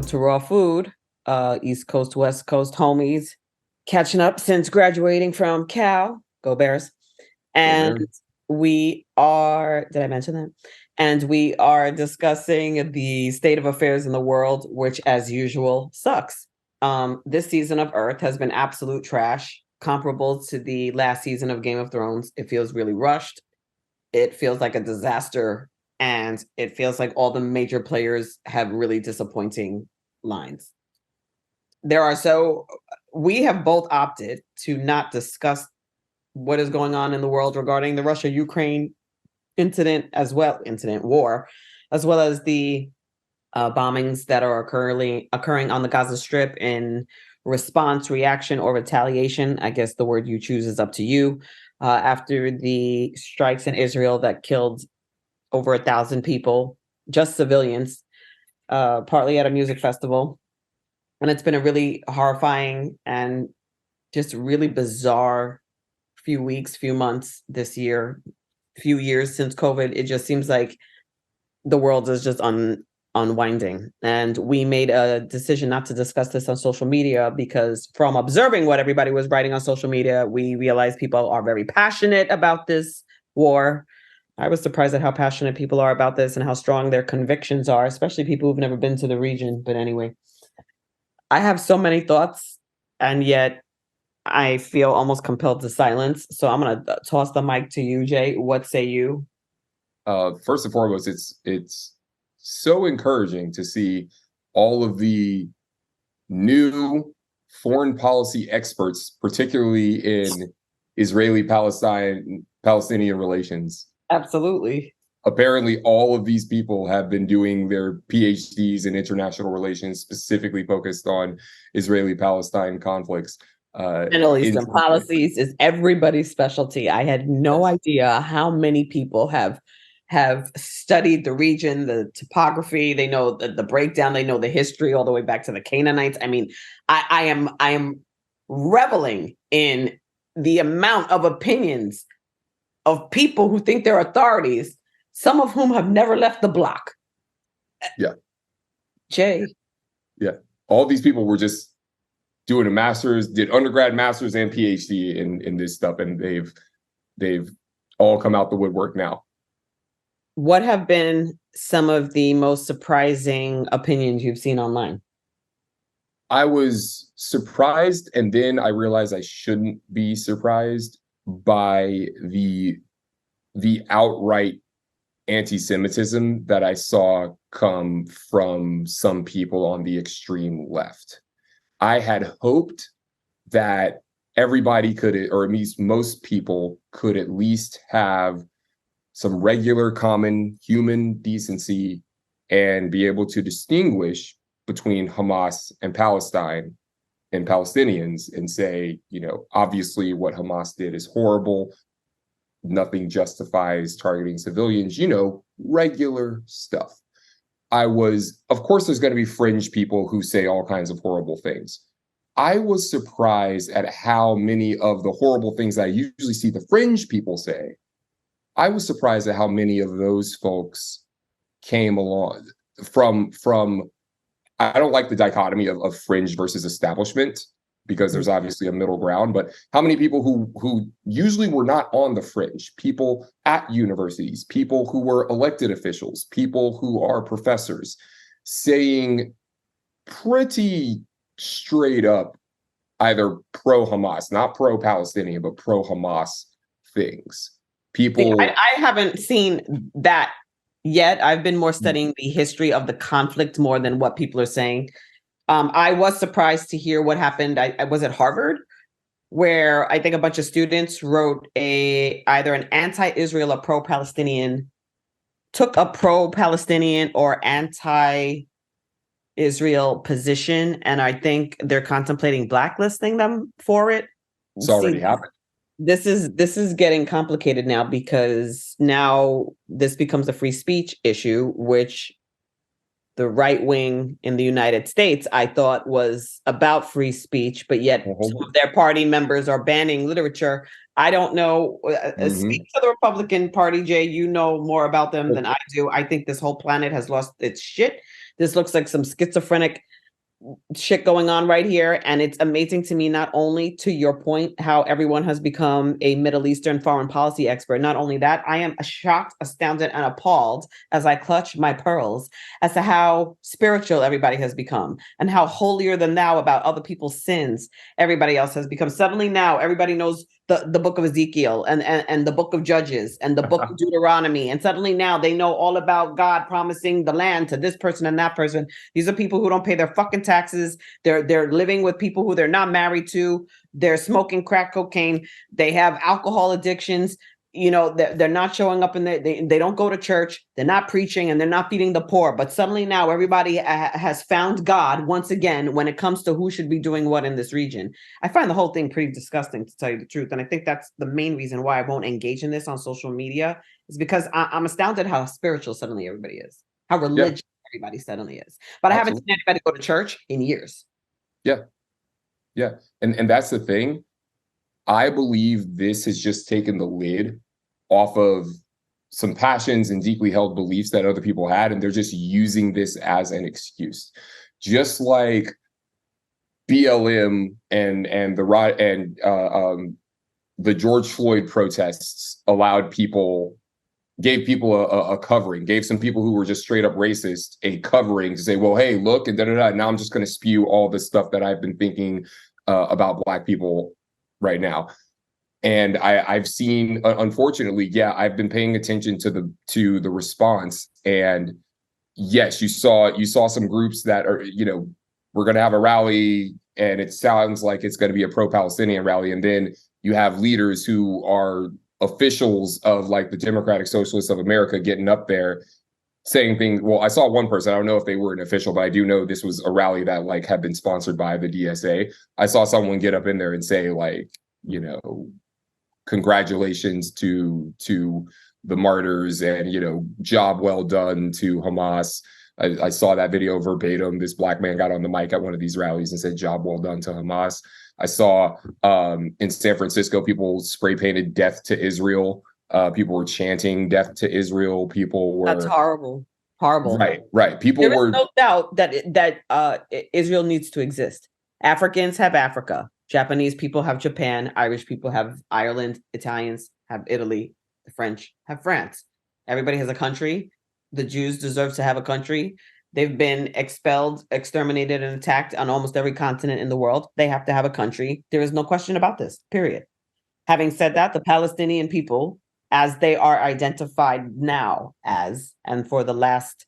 Welcome to Raw Food, East Coast, West Coast homies, catching up since graduating from Cal. Go Bears. And we are, did I mention that? And we are discussing the state of affairs in the world, which as usual sucks. This season of Earth has been absolute trash, comparable to the last season of Game of Thrones. It feels really rushed. It feels like a disaster. And it feels like all the major players have really disappointing lines. We have both opted to not discuss what is going on in the world regarding the Russia-Ukraine war, as well as the bombings that are currently occurring on the Gaza Strip in response, reaction, or retaliation. I guess the word you choose is up to you. After the strikes in Israel that killed over 1,000 people, just civilians, partly at a music festival. And it's been a really horrifying and just really bizarre few weeks, few months this year, few years since COVID. It just seems like the world is just unwinding. And we made a decision not to discuss this on social media because from observing what everybody was writing on social media, we realized people are very passionate about this war. I was surprised at how passionate people are about this and how strong their convictions are, especially people who've never been to the region. But anyway, I have so many thoughts, and yet I feel almost compelled to silence. So I'm going to toss the mic to you, Jay. What say you? First and foremost, it's so encouraging to see all of the new foreign policy experts, particularly in Israeli-Palestinian relations. Absolutely. Apparently, all of these people have been doing their PhDs in international relations, specifically focused on Israeli-Palestine conflicts. Middle Eastern policies is everybody's specialty. I had no idea how many people have studied the region, the topography. They know the breakdown. They know the history all the way back to the Canaanites. I mean, I am reveling in the amount of opinions of people who think they're authorities, some of whom have never left the block. Yeah. Jay. Yeah. All these people were just doing a master's, did undergrad, master's, and PhD in this stuff, and they've all come out the woodwork now. What have been some of the most surprising opinions you've seen online? I was surprised, and then I realized I shouldn't be surprised by the outright anti-Semitism that I saw come from some people on the extreme left. I had hoped that everybody could, or at least most people could at least have some regular common human decency and be able to distinguish between Hamas and Palestine and Palestinians and say, obviously what Hamas did is horrible. Nothing justifies targeting civilians, regular stuff. Of course, there's going to be fringe people who say all kinds of horrible things. I was surprised at how many of the horrible things I usually see the fringe people say. I was surprised at how many of those folks came along from I don't like the dichotomy of fringe versus establishment, because there's obviously a middle ground, but how many people who usually were not on the fringe, people at universities, people who were elected officials, people who are professors, saying pretty straight up either pro-Hamas, not pro-Palestinian, but pro-Hamas things. People, I haven't seen that yet. I've been more studying the history of the conflict more than what people are saying. I was surprised to hear what happened. I was at Harvard, where I think a bunch of students wrote either an anti-Israel or pro-Palestinian, took a pro-Palestinian or anti-Israel position, and I think they're contemplating blacklisting them for it. It's already happened. This is getting complicated now, because now this becomes a free speech issue, which the right wing in the United States, I thought, was about free speech, but yet some of their party members are banning literature. I don't know. Speak to the Republican Party, Jay. You know more about them than I do. I think this whole planet has lost its shit. This looks like some schizophrenic shit going on right here. And it's amazing to me, not only to your point, how everyone has become a Middle Eastern foreign policy expert. Not only that, I am shocked, astounded, and appalled as I clutch my pearls as to how spiritual everybody has become and how holier than thou about other people's sins everybody else has become. Suddenly now everybody knows the book of Ezekiel and the book of Judges and the book of Deuteronomy. And suddenly now they know all about God promising the land to this person and that person. These are people who don't pay their fucking taxes. They're living with people who they're not married to. They're smoking crack cocaine. They have alcohol addictions. You know, they're not showing up in they don't go to church. They're not preaching and they're not feeding the poor. But suddenly now everybody has found God once again when it comes to who should be doing what in this region. I find the whole thing pretty disgusting, to tell you the truth. And I think that's the main reason why I won't engage in this on social media, is because I'm astounded how spiritual suddenly everybody is, how religious everybody suddenly is. But I haven't seen anybody go to church in years. Yeah. Yeah. And that's the thing. I believe this has just taken the lid off of some passions and deeply held beliefs that other people had, and they're just using this as an excuse. Just like BLM and the George Floyd protests gave people a covering, gave some people who were just straight up racist a covering to say, well, hey, look, and now I'm just going to spew all this stuff that I've been thinking about Black people right now. And I've seen, unfortunately, I've been paying attention to the response. And yes, you saw some groups that are, we're going to have a rally and it sounds like it's going to be a pro-Palestinian rally. And then you have leaders who are officials of like the Democratic Socialists of America getting up there saying things. Well, I saw one person, I don't know if they were an official, but I do know this was a rally that like had been sponsored by the DSA. I saw someone get up in there and say like, congratulations to the martyrs and, job well done to Hamas. I saw that video verbatim. This Black man got on the mic at one of these rallies and said, job well done to Hamas. I saw in San Francisco, people spray painted death to Israel. People were chanting death to Israel. People were. That's horrible. Horrible. Right. People there were. There is no doubt that Israel needs to exist. Africans have Africa. Japanese people have Japan. Irish people have Ireland. Italians have Italy. The French have France. Everybody has a country. The Jews deserve to have a country. They've been expelled, exterminated, and attacked on almost every continent in the world. They have to have a country. There is no question about this, period. Having said that, the Palestinian people, as they are identified now as, and for the last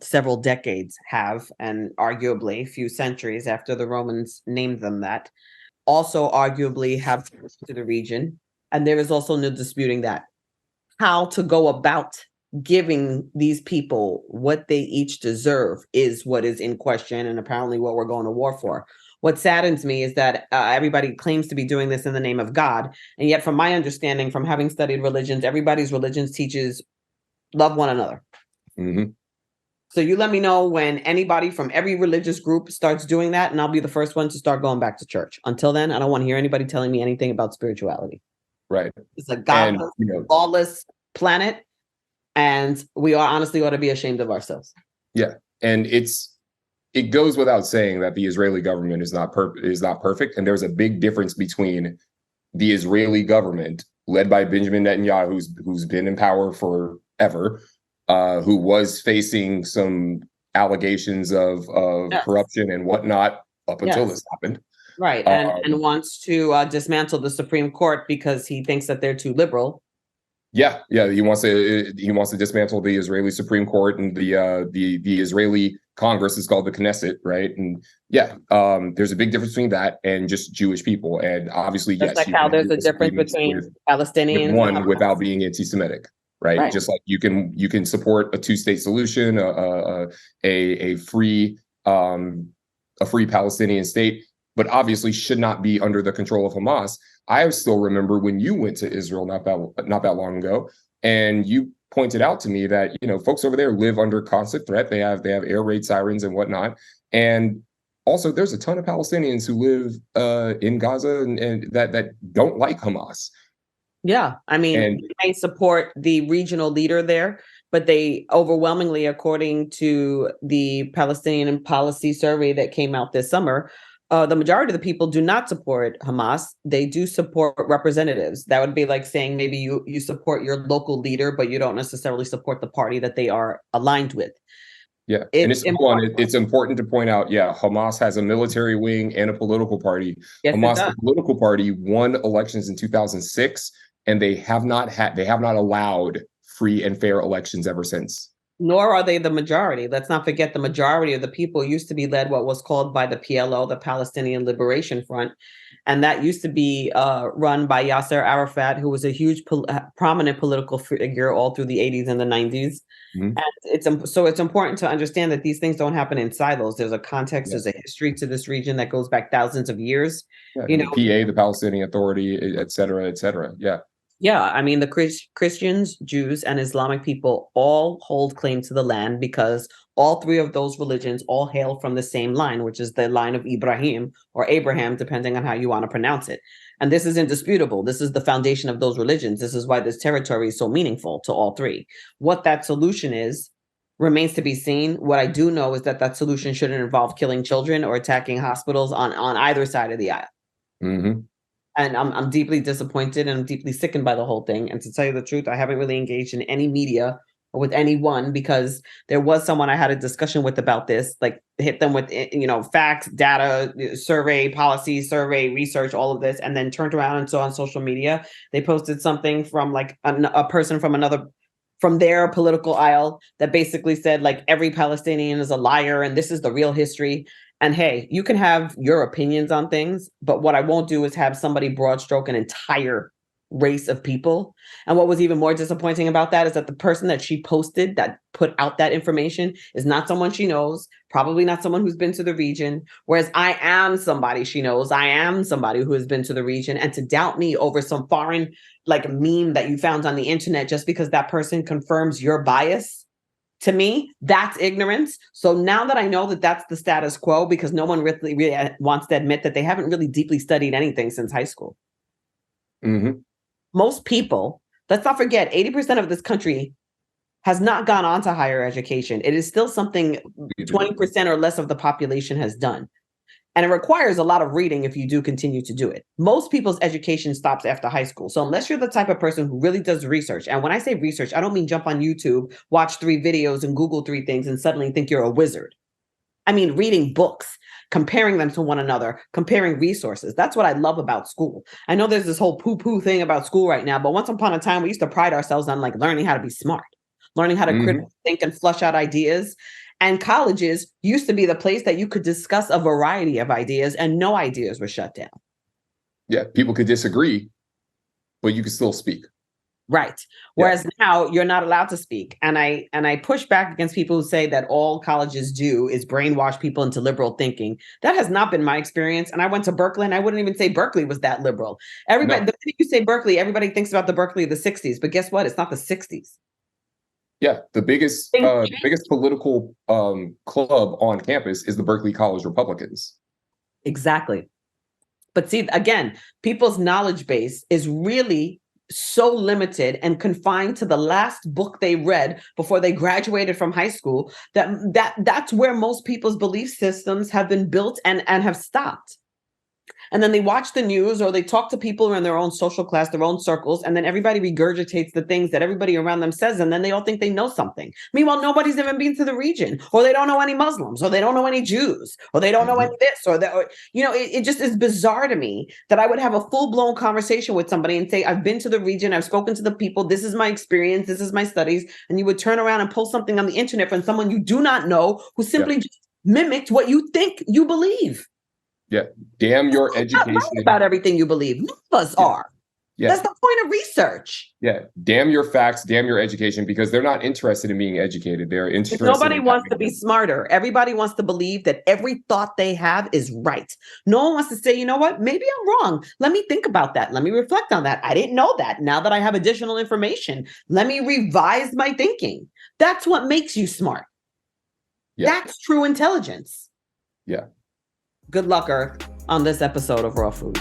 several decades have, and arguably a few centuries after the Romans named them that, also arguably have to the region. And there is also no disputing that. How to go about giving these people what they each deserve is what is in question, and apparently what we're going to war for. What saddens me is that everybody claims to be doing this in the name of God, and yet from my understanding, from having studied religions, everybody's religions teaches love one another. Mm-hmm. So you let me know when anybody from every religious group starts doing that, and I'll be the first one to start going back to church. Until then, I don't want to hear anybody telling me anything about spirituality. Right. It's a godless, lawless planet, and we honestly ought to be ashamed of ourselves. Yeah, and it goes without saying that the Israeli government is not perfect, and there's a big difference between the Israeli government led by Benjamin Netanyahu, who's been in power forever, who was facing some allegations of corruption and whatnot up until this happened. Right, and wants to dismantle the Supreme Court because he thinks that they're too liberal. Yeah, he wants to dismantle the Israeli Supreme Court, and the Israeli Congress is called the Knesset, right? And there's a big difference between that and just Jewish people, and obviously, just like how there's a difference between Palestinians one without being anti-Semitic. Right? Just like you can support a two-state solution, a free Palestinian state, but obviously should not be under the control of Hamas. I still remember when you went to Israel not that long ago, and you pointed out to me that folks over there live under constant threat. They have air raid sirens and whatnot, and also there's a ton of Palestinians who live in Gaza and that don't like Hamas. Yeah, I mean, we may support the regional leader there, but they overwhelmingly, according to the Palestinian policy survey that came out this summer, the majority of the people do not support Hamas. They do support representatives. That would be like saying maybe you support your local leader, but you don't necessarily support the party that they are aligned with. Yeah, and it's important to point out, Hamas has a military wing and a political party. Yes, Hamas, the political party, won elections in 2006, and they have not allowed free and fair elections ever since. Nor are they the majority. Let's not forget the majority of the people used to be led what was called by the PLO, the Palestinian Liberation Front. And that used to be run by Yasser Arafat, who was a huge prominent political figure all through the 80s and the 90s. Mm-hmm. And it's important to understand that these things don't happen in silos. There's a context, there's a history to this region that goes back thousands of years. The PA, the Palestinian Authority, et cetera, et cetera. Yeah. Yeah, I mean, the Christians, Jews, and Islamic people all hold claim to the land because all three of those religions all hail from the same line, which is the line of Ibrahim or Abraham, depending on how you want to pronounce it. And this is indisputable. This is the foundation of those religions. This is why this territory is so meaningful to all three. What that solution is remains to be seen. What I do know is that solution shouldn't involve killing children or attacking hospitals on either side of the aisle. Mm-hmm. And I'm deeply disappointed and I'm deeply sickened by the whole thing. And to tell you the truth, I haven't really engaged in any media or with anyone because there was someone I had a discussion with about this, like hit them with, facts, data, survey, policy, survey, research, all of this, and then turned around and saw on social media, they posted something from like a person from their political aisle that basically said like every Palestinian is a liar and this is the real history. And hey, you can have your opinions on things, but what I won't do is have somebody broad stroke an entire race of people. And what was even more disappointing about that is that the person that she posted that put out that information is not someone she knows, probably not someone who's been to the region, whereas I am somebody she knows. I am somebody who has been to the region. And to doubt me over some foreign like meme that you found on the internet just because that person confirms your bias, to me, that's ignorance. So now that I know that that's the status quo, because no one really wants to admit that they haven't really deeply studied anything since high school. Mm-hmm. Most people, let's not forget, 80% of this country has not gone on to higher education. It is still something 20% or less of the population has done. And it requires a lot of reading if you do continue to do it. Most people's education stops after high school. So unless you're the type of person who really does research, and when I say research, I don't mean jump on YouTube, watch 3 videos and Google 3 things and suddenly think you're a wizard. I mean, reading books, comparing them to one another, comparing resources. That's what I love about school. I know there's this whole poo-poo thing about school right now, but once upon a time, we used to pride ourselves on like learning how to be smart, learning how to critically think and flush out ideas. And colleges used to be the place that you could discuss a variety of ideas and no ideas were shut down. Yeah, people could disagree, but you could still speak. Right. Whereas now you're not allowed to speak. And I push back against people who say that all colleges do is brainwash people into liberal thinking. That has not been my experience. And I went to Berkeley and I wouldn't even say Berkeley was that liberal. Everybody, the minute you say Berkeley, everybody thinks about the Berkeley of the 60s. But guess what? It's not the 60s. Yeah, the biggest political club on campus is the Berkeley College Republicans. Exactly. But see, again, people's knowledge base is really so limited and confined to the last book they read before they graduated from high school that's where most people's belief systems have been built and have stopped. And then they watch the news or they talk to people in their own social class, their own circles, and then everybody regurgitates the things that everybody around them says, and then they all think they know something. Meanwhile, nobody's even been to the region, or they don't know any Muslims, or they don't know any Jews, or they don't know any this, or that. Or, it just is bizarre to me that I would have a full-blown conversation with somebody and say, I've been to the region, I've spoken to the people, this is my experience, this is my studies, and you would turn around and post something on the internet from someone you do not know who simply just mimicked what you think you believe. Yeah, damn your education. Not right about everything you believe. None of us are. Yeah. That's the point of research. Yeah, damn your facts, damn your education, because they're not interested in being educated. They're interested. Nobody wants to be smarter. Everybody wants to believe that every thought they have is right. No one wants to say, you know what, maybe I'm wrong. Let me think about that. Let me reflect on that. I didn't know that. Now that I have additional information, let me revise my thinking. That's what makes you smart. Yeah. That's true intelligence. Yeah. Good luck, Earth, on this episode of Raw Food.